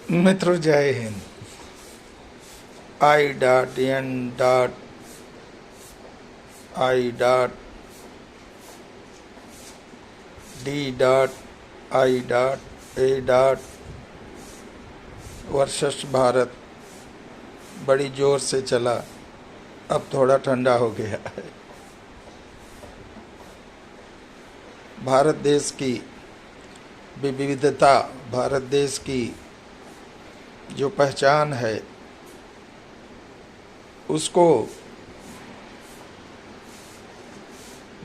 मित्रों जय Hind. I dot N dot I dot D dot I dot A dot versus Bharat बड़ी जोर से चला, अब थोड़ा ठंडा हो गया है। भारत देश की विविधता, भारत देश की जो पहचान है, उसको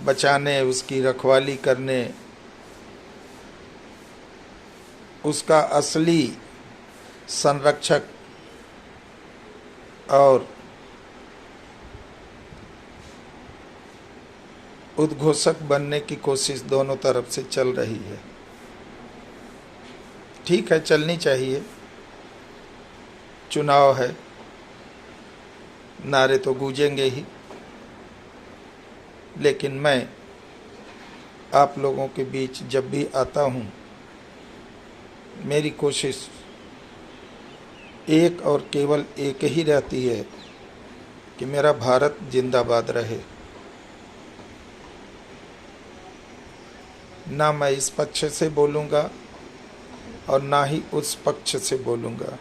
बचाने, उसकी रखवाली करने, उसका असली संरक्षक और उद्घोषक बनने की कोशिश दोनों तरफ से चल रही है। ठीक है, चलनी चाहिए। चुनाव है, नारे तो गूंजेंगे ही, लेकिन मैं आप लोगों के बीच जब भी आता हूँ, मेरी कोशिश एक और केवल एक ही रहती है कि मेरा भारत जिंदाबाद रहे। ना मैं इस पक्ष से बोलूँगा और ना ही उस पक्ष से बोलूँगा,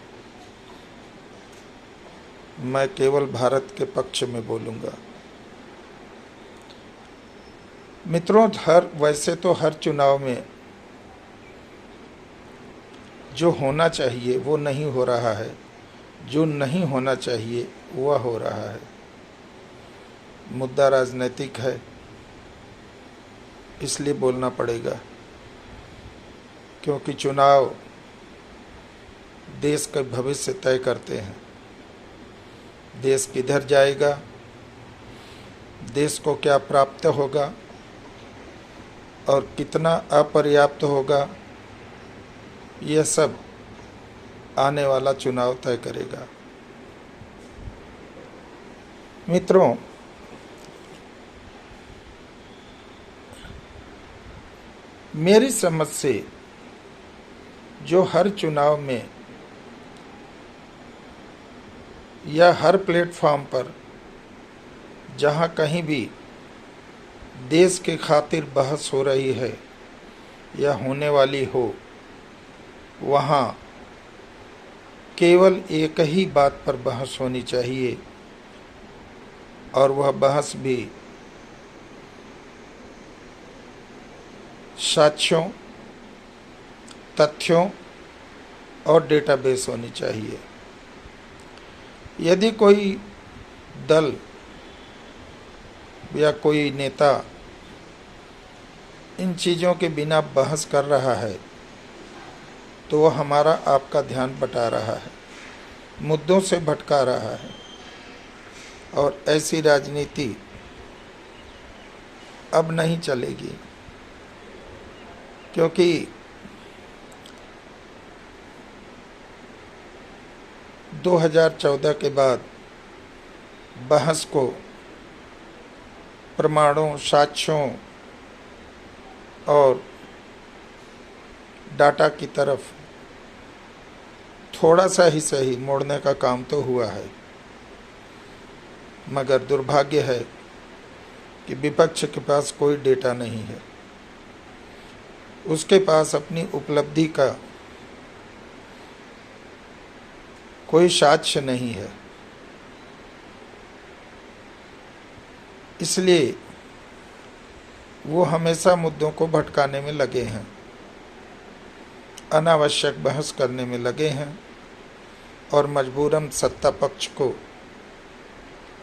मैं केवल भारत के पक्ष में बोलूँगा। मित्रों, वैसे तो हर चुनाव में जो होना चाहिए वो नहीं हो रहा है, जो नहीं होना चाहिए वह हो रहा है। मुद्दा राजनीतिक है, इसलिए बोलना पड़ेगा, क्योंकि चुनाव देश का भविष्य तय करते हैं। देश किधर जाएगा, देश को क्या प्राप्त होगा और कितना अपर्याप्त होगा, यह सब आने वाला चुनाव तय करेगा। मित्रों, मेरी समझ से जो हर चुनाव में या हर प्लेटफॉर्म पर जहाँ कहीं भी देश के खातिर बहस हो रही है या होने वाली हो, वहाँ केवल एक ही बात पर बहस होनी चाहिए, और वह बहस भी साक्ष्यों, तथ्यों और डेटाबेस होनी चाहिए। यदि कोई दल या कोई नेता इन चीज़ों के बिना बहस कर रहा है, तो वह हमारा आपका ध्यान बटा रहा है, मुद्दों से भटका रहा है, और ऐसी राजनीति अब नहीं चलेगी। क्योंकि 2014 के बाद बहस को प्रमाणों, साक्ष्यों और डाटा की तरफ थोड़ा सा ही सही मोड़ने का काम तो हुआ है, मगर दुर्भाग्य है कि विपक्ष के पास कोई डेटा नहीं है। उसके पास अपनी उपलब्धि का कोई साक्ष्य नहीं है। इसलिए वो हमेशा मुद्दों को भटकाने में लगे हैं, अनावश्यक बहस करने में लगे हैं, और मजबूरन सत्ता पक्ष को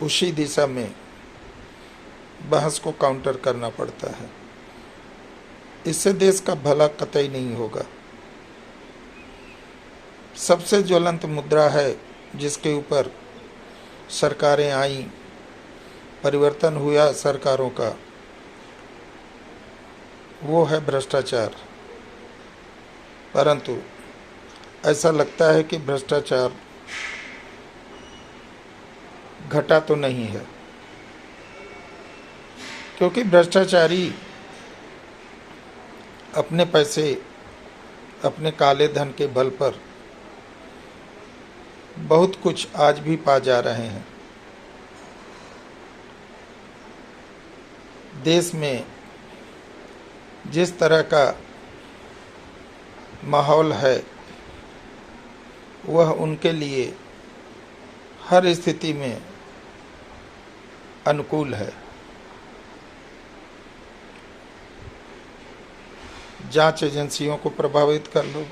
उसी दिशा में बहस को काउंटर करना पड़ता है। इससे देश का भला कतई नहीं होगा। सबसे ज्वलंत मुद्रा है जिसके ऊपर सरकारें आईं, परिवर्तन हुआ सरकारों का, वो है भ्रष्टाचार। परंतु ऐसा लगता है कि भ्रष्टाचार घटा तो नहीं है, क्योंकि भ्रष्टाचारी अपने पैसे, अपने काले धन के बल पर बहुत कुछ आज भी पा जा रहे हैं। देश में जिस तरह का माहौल है वह उनके लिए हर स्थिति में अनुकूल है। जांच एजेंसियों को प्रभावित कर लो,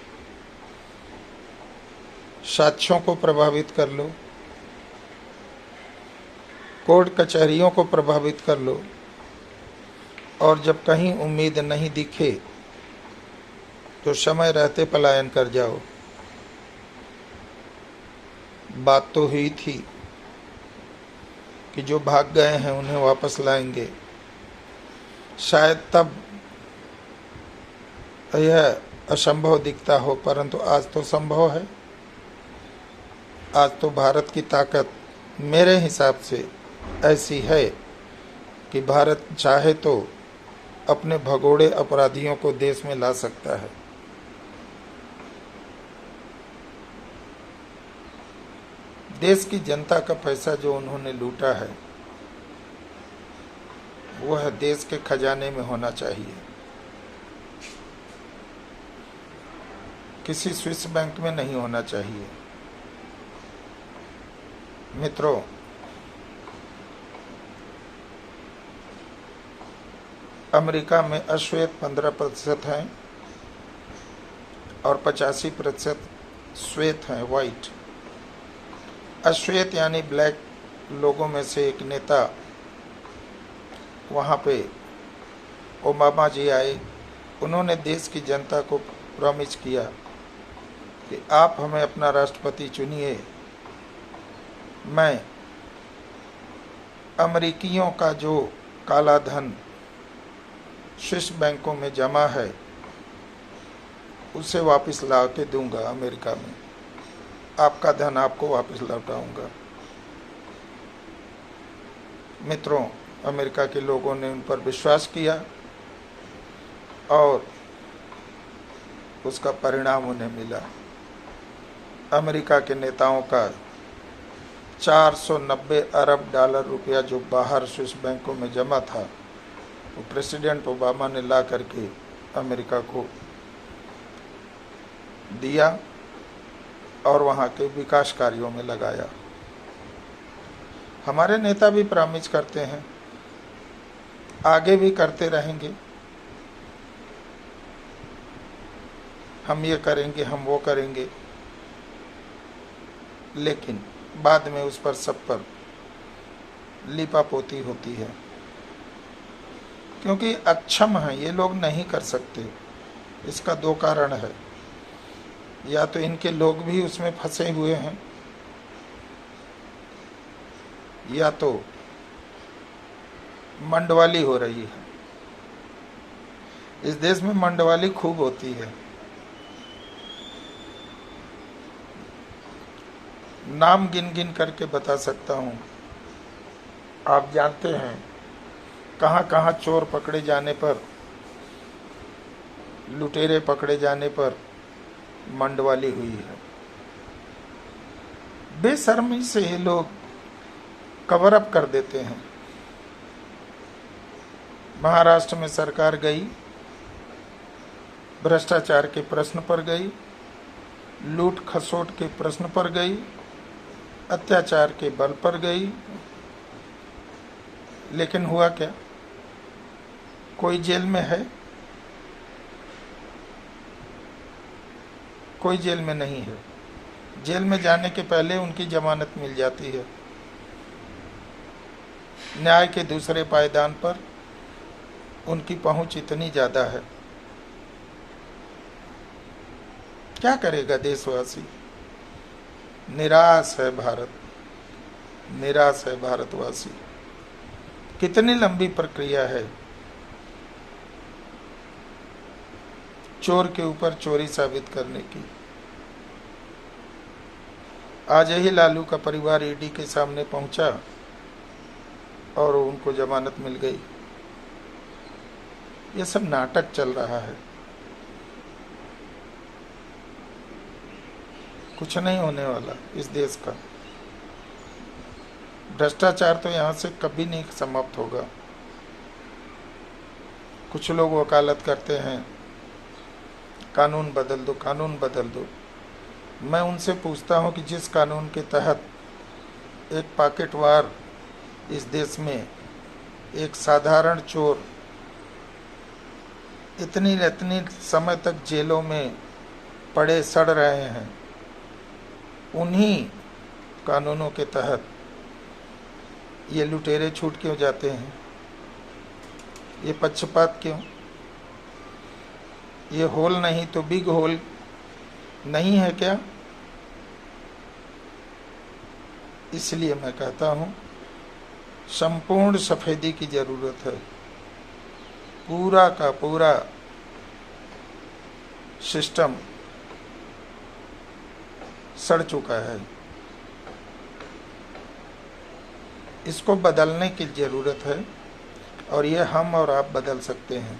साक्ष्यों को प्रभावित कर लो, कोर्ट कचहरियों को प्रभावित कर लो, और जब कहीं उम्मीद नहीं दिखे तो समय रहते पलायन कर जाओ। बात तो हुई थी कि जो भाग गए हैं उन्हें वापस लाएंगे। शायद तब यह असंभव दिखता हो, परंतु आज तो संभव है। आज तो भारत की ताकत मेरे हिसाब से ऐसी है कि भारत चाहे तो अपने भगोड़े अपराधियों को देश में ला सकता है। देश की जनता का पैसा जो उन्होंने लूटा है वह देश के खजाने में होना चाहिए, किसी स्विस बैंक में नहीं होना चाहिए। मित्रों, अमेरिका में अश्वेत 15% हैं और 85% श्वेत हैं, वाइट। अश्वेत यानी ब्लैक लोगों में से एक नेता वहाँ पे ओबामा जी आए। उन्होंने देश की जनता को प्रॉमिस किया कि आप हमें अपना राष्ट्रपति चुनिए, मैं अमेरिकियों का जो काला धन स्विस बैंकों में जमा है उसे वापस ला के दूंगा अमेरिका में, आपका धन आपको वापस लौटाऊंगा। मित्रों, अमेरिका के लोगों ने उन पर विश्वास किया और उसका परिणाम उन्हें मिला। अमेरिका के नेताओं का 490 अरब डॉलर रुपया जो बाहर स्विस बैंकों में जमा था वो प्रेसिडेंट ओबामा ने ला करके अमेरिका को दिया और वहाँ के विकास कार्यों में लगाया। हमारे नेता भी प्रॉमिस करते हैं, आगे भी करते रहेंगे, हम ये करेंगे, हम वो करेंगे, लेकिन बाद में उस पर सब पर लिपापोती होती है, क्योंकि अक्षम हैं ये लोग, नहीं कर सकते। इसका दो कारण है, या तो इनके लोग भी उसमें फंसे हुए हैं, या तो मंडवाली हो रही है। इस देश में मंडवाली खूब होती है। नाम गिन गिन करके बता सकता हूँ। आप जानते हैं कहाँ कहाँ चोर पकड़े जाने पर, लुटेरे पकड़े जाने पर मंडवाली हुई है। बेशर्मी से ये लोग कवर अप कर देते हैं। महाराष्ट्र में सरकार गई, भ्रष्टाचार के प्रश्न पर गई, लूट खसोट के प्रश्न पर गई, अत्याचार के बल पर गई, लेकिन हुआ क्या? कोई जेल में है? कोई जेल में नहीं है। जेल में जाने के पहले उनकी जमानत मिल जाती है। न्याय के दूसरे पायदान पर उनकी पहुंच इतनी ज़्यादा है। क्या करेगा देशवासी? निराश है भारत, निराश है भारतवासी। कितनी लंबी प्रक्रिया है चोर के ऊपर चोरी साबित करने की। आज ही लालू का परिवार ईडी के सामने पहुंचा और उनको जमानत मिल गई। ये सब नाटक चल रहा है। कुछ नहीं होने वाला इस देश का। भ्रष्टाचार तो यहाँ से कभी नहीं समाप्त होगा। कुछ लोग वकालत करते हैं, कानून बदल दो, कानून बदल दो। मैं उनसे पूछता हूँ कि जिस कानून के तहत एक पॉकेटवार इस देश में, एक साधारण चोर इतनी समय तक जेलों में पड़े सड़ रहे हैं, उन्हीं कानूनों के तहत ये लुटेरे छूट क्यों जाते हैं? ये पक्षपात क्यों? ये होल नहीं तो बिग होल नहीं है क्या? इसलिए मैं कहता हूँ संपूर्ण सफेदी की जरूरत है। पूरा का पूरा सिस्टम सड़ चुका है, इसको बदलने की जरूरत है और ये हम और आप बदल सकते हैं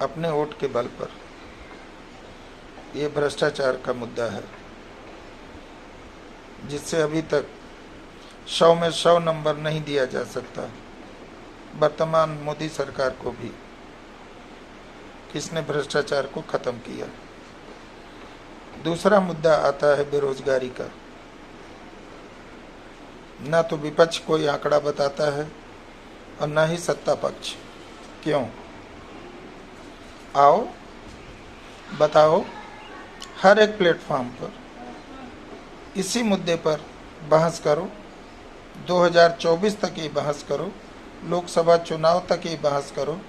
अपने वोट के बल पर। ये भ्रष्टाचार का मुद्दा है जिससे अभी तक 100 में 100 नंबर नहीं दिया जा सकता वर्तमान मोदी सरकार को भी, किसने भ्रष्टाचार को खत्म किया। दूसरा मुद्दा आता है बेरोजगारी का। ना तो विपक्ष कोई आंकड़ा बताता है और ना ही सत्ता पक्ष। क्यों? आओ बताओ, हर एक प्लेटफॉर्म पर इसी मुद्दे पर बहस करो। 2024 तक ये बहस करो, लोकसभा चुनाव तक ये बहस करो।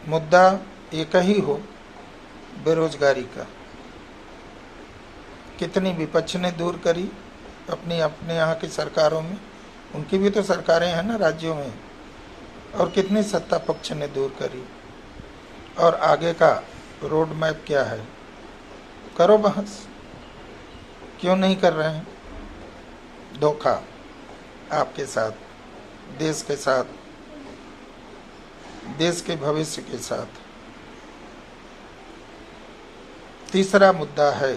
मुद्दा एक ही हो, बेरोजगारी का। कितनी विपक्ष ने दूर करी अपने यहाँ की सरकारों में, उनकी भी तो सरकारें हैं ना राज्यों में, और कितनी सत्ता पक्ष ने दूर करी। और आगे का रोड मैप क्या है? करो बहस। क्यों नहीं कर रहे हैं? धोखा आपके साथ, देश के साथ, देश के भविष्य के साथ। तीसरा मुद्दा है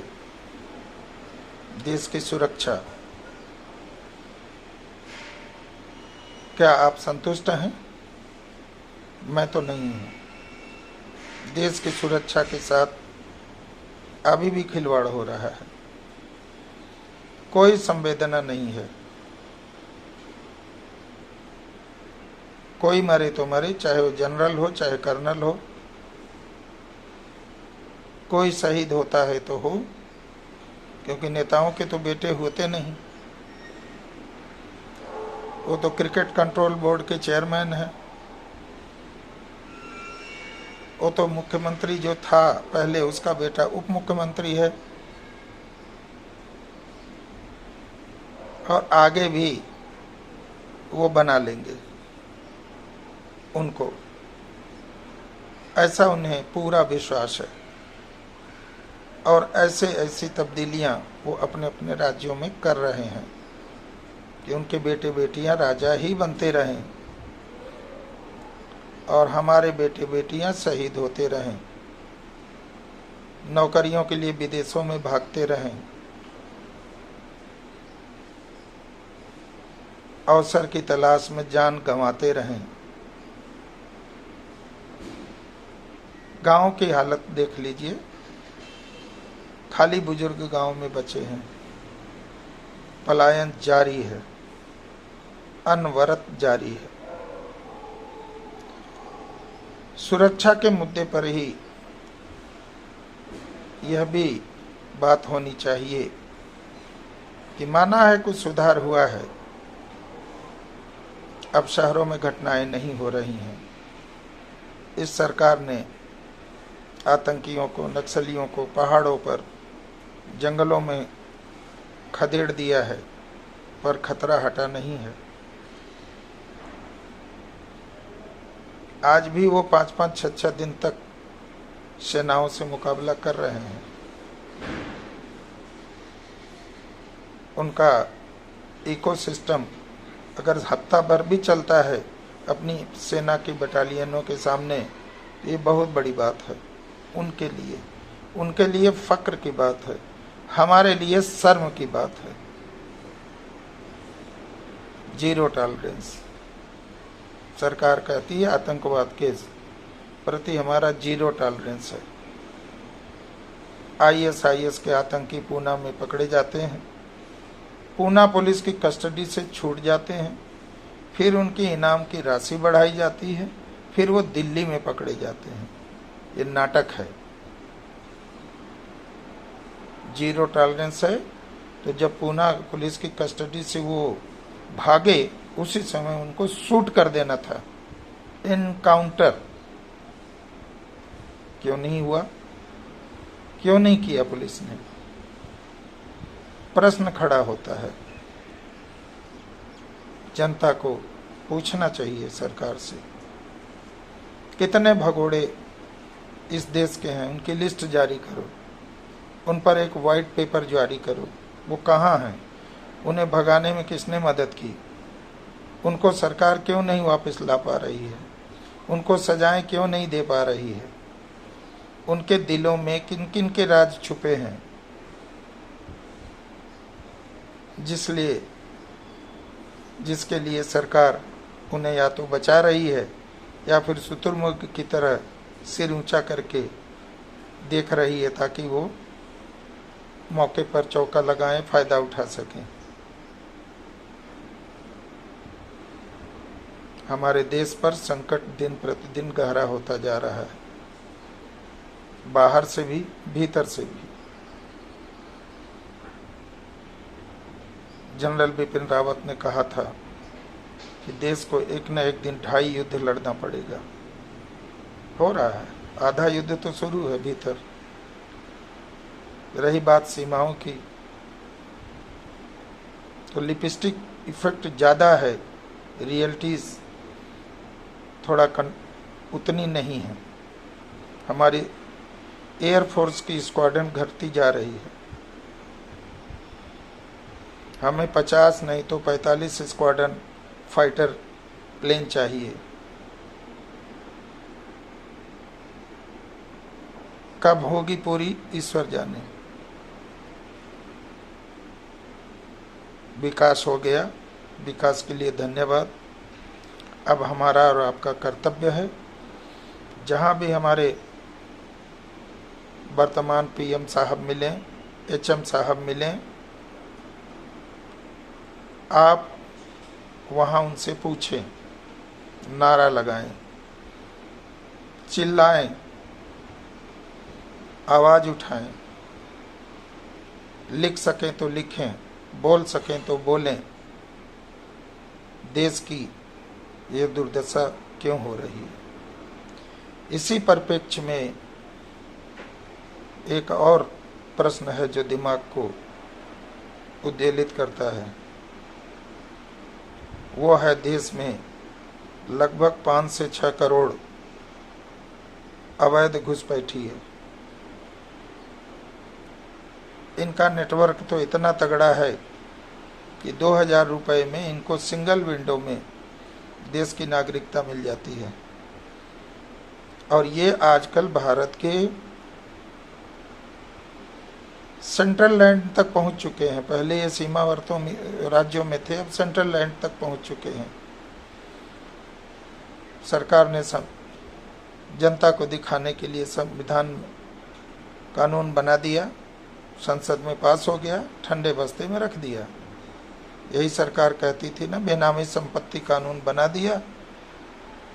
देश की सुरक्षा। क्या आप संतुष्ट हैं? मैं तो नहीं हूं। देश की सुरक्षा के साथ अभी भी खिलवाड़ हो रहा है, कोई संवेदना नहीं है। कोई मरे तो मरे, चाहे वो जनरल हो चाहे कर्नल हो। कोई शहीद होता है तो हो, क्योंकि नेताओं के तो बेटे होते नहीं। वो तो क्रिकेट कंट्रोल बोर्ड के चेयरमैन है। वो तो मुख्यमंत्री जो था पहले, उसका बेटा उप मुख्यमंत्री है, और आगे भी वो बना लेंगे उनको, ऐसा उन्हें पूरा विश्वास है। और ऐसी तब्दीलियां वो अपने अपने राज्यों में कर रहे हैं कि उनके बेटे बेटियां राजा ही बनते रहें और हमारे बेटे बेटियां शहीद होते रहें, नौकरियों के लिए विदेशों में भागते रहें, अवसर की तलाश में जान गंवाते रहें। गांव की हालत देख लीजिए, खाली बुजुर्ग गांव में बचे हैं। पलायन जारी है, अनवरत जारी है। सुरक्षा के मुद्दे पर ही यह भी बात होनी चाहिए कि माना है कुछ सुधार हुआ है, अब शहरों में घटनाएं नहीं हो रही हैं। इस सरकार ने आतंकियों को, नक्सलियों को पहाड़ों पर, जंगलों में खदेड़ दिया है, पर खतरा हटा नहीं है। आज भी वो 5-5, 6-6 दिन तक सेनाओं से मुकाबला कर रहे हैं। उनका इकोसिस्टम अगर हफ्ता भर भी चलता है अपनी सेना की बटालियनों के सामने, ये बहुत बड़ी बात है उनके लिए फ़क्र की बात है। हमारे लिए शर्म की बात है। Zero tolerance. सरकार कहती है आतंकवाद के प्रति हमारा जीरो टॉलरेंस है। आईएसआईएस के आतंकी पूना में पकड़े जाते हैं, पूना पुलिस की कस्टडी से छूट जाते हैं, फिर उनकी इनाम की राशि बढ़ाई जाती है, फिर वो दिल्ली में पकड़े जाते हैं। ये नाटक है। जीरो टॉलरेंस है तो जब पूना पुलिस की कस्टडी से वो भागे उसी समय उनको शूट कर देना था। एनकाउंटर क्यों नहीं हुआ? क्यों नहीं किया पुलिस ने? प्रश्न खड़ा होता है। जनता को पूछना चाहिए सरकार से, कितने भगोड़े इस देश के हैं उनकी लिस्ट जारी करो, उन पर एक वाइट पेपर जारी करो। वो कहाँ हैं? उन्हें भगाने में किसने मदद की? उनको सरकार क्यों नहीं वापस ला पा रही है? उनको सजाएं क्यों नहीं दे पा रही है? उनके दिलों में किन किन के राज छुपे हैं जिसके लिए सरकार उन्हें या तो बचा रही है या फिर शुतुरमुर्ग की तरह सिर ऊंचा करके देख रही है ताकि वो मौके पर चौका लगाएं, फायदा उठा सकें। हमारे देश पर संकट दिन प्रतिदिन गहरा होता जा रहा है, बाहर से भी भीतर से भी। जनरल बिपिन रावत ने कहा था कि देश को एक न एक दिन 2.5 युद्ध लड़ना पड़ेगा। हो रहा है, आधा युद्ध तो शुरू है भीतर। रही बात सीमाओं की, तो लिपस्टिक इफेक्ट ज़्यादा है, रियलिटीज थोड़ा उतनी नहीं है। हमारी एयरफोर्स की स्क्वाड्रन घटती जा रही है। हमें 50 नहीं तो 45 स्क्वाड्रन फाइटर प्लेन चाहिए। कब होगी पूरी ईश्वर जाने। विकास हो गया, विकास के लिए धन्यवाद। अब हमारा और आपका कर्तव्य है, जहाँ भी हमारे वर्तमान पीएम साहब मिलें, एचएम साहब मिलें, आप वहाँ उनसे पूछें, नारा लगाएं, चिल्लाएं, आवाज़ उठाएं, लिख सकें तो लिखें, बोल सकें तो बोलें। देश की ये दुर्दशा क्यों हो रही है? इसी परिप्रेक्ष्य में एक और प्रश्न है जो दिमाग को उद्वेलित करता है। वो है देश में लगभग 5 से 6 करोड़ अवैध घुसपैठी है। इनका नेटवर्क तो इतना तगड़ा है कि 2000 रुपए में इनको सिंगल विंडो में देश की नागरिकता मिल जाती है। और ये आजकल भारत के सेंट्रल लैंड तक पहुंच चुके हैं। पहले ये सीमावर्तों में राज्यों में थे, अब सेंट्रल लैंड तक पहुंच चुके हैं। सरकार ने जनता को दिखाने के लिए संविधान कानून बना दिया, संसद में पास हो गया, ठंडे बस्ते में रख दिया। यही सरकार कहती थी ना, बेनामी संपत्ति कानून बना दिया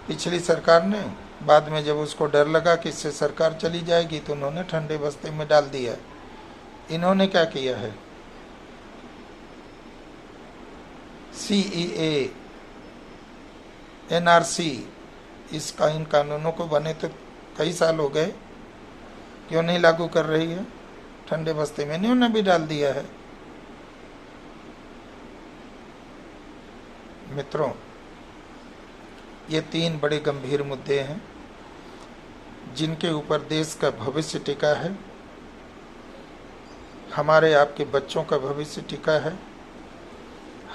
पिछली सरकार ने। बाद में जब उसको डर लगा कि इससे सरकार चली जाएगी तो उन्होंने ठंडे बस्ते में डाल दिया। इन्होंने क्या किया है? सीईए, एनआरसी, इन कानूनों को बने तो कई साल हो गए, क्यों नहीं लागू कर रही है? ठंडे बस्ते में इन्होंने भी डाल दिया है। मित्रों, ये 3 बड़े गंभीर मुद्दे हैं जिनके ऊपर देश का भविष्य टिका है, हमारे आपके बच्चों का भविष्य टिका है,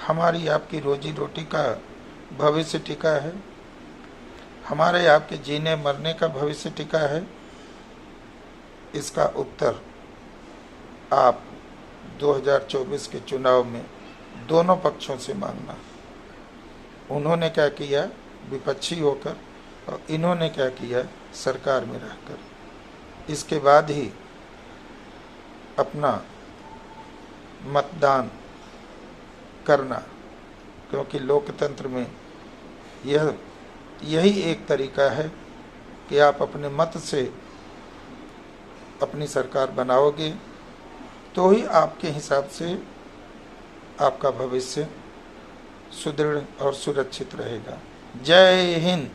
हमारी आपकी रोजी रोटी का भविष्य टिका है, हमारे आपके जीने मरने का भविष्य टिका है। इसका उत्तर आप 2024 के चुनाव में दोनों पक्षों से मांगना। उन्होंने क्या किया विपक्षी होकर, और इन्होंने क्या किया सरकार में रहकर। इसके बाद ही अपना मतदान करना, क्योंकि लोकतंत्र में यही एक तरीका है कि आप अपने मत से अपनी सरकार बनाओगे तो ही आपके हिसाब से आपका भविष्य सुदृढ़ और सुरक्षित रहेगा। जय हिंद।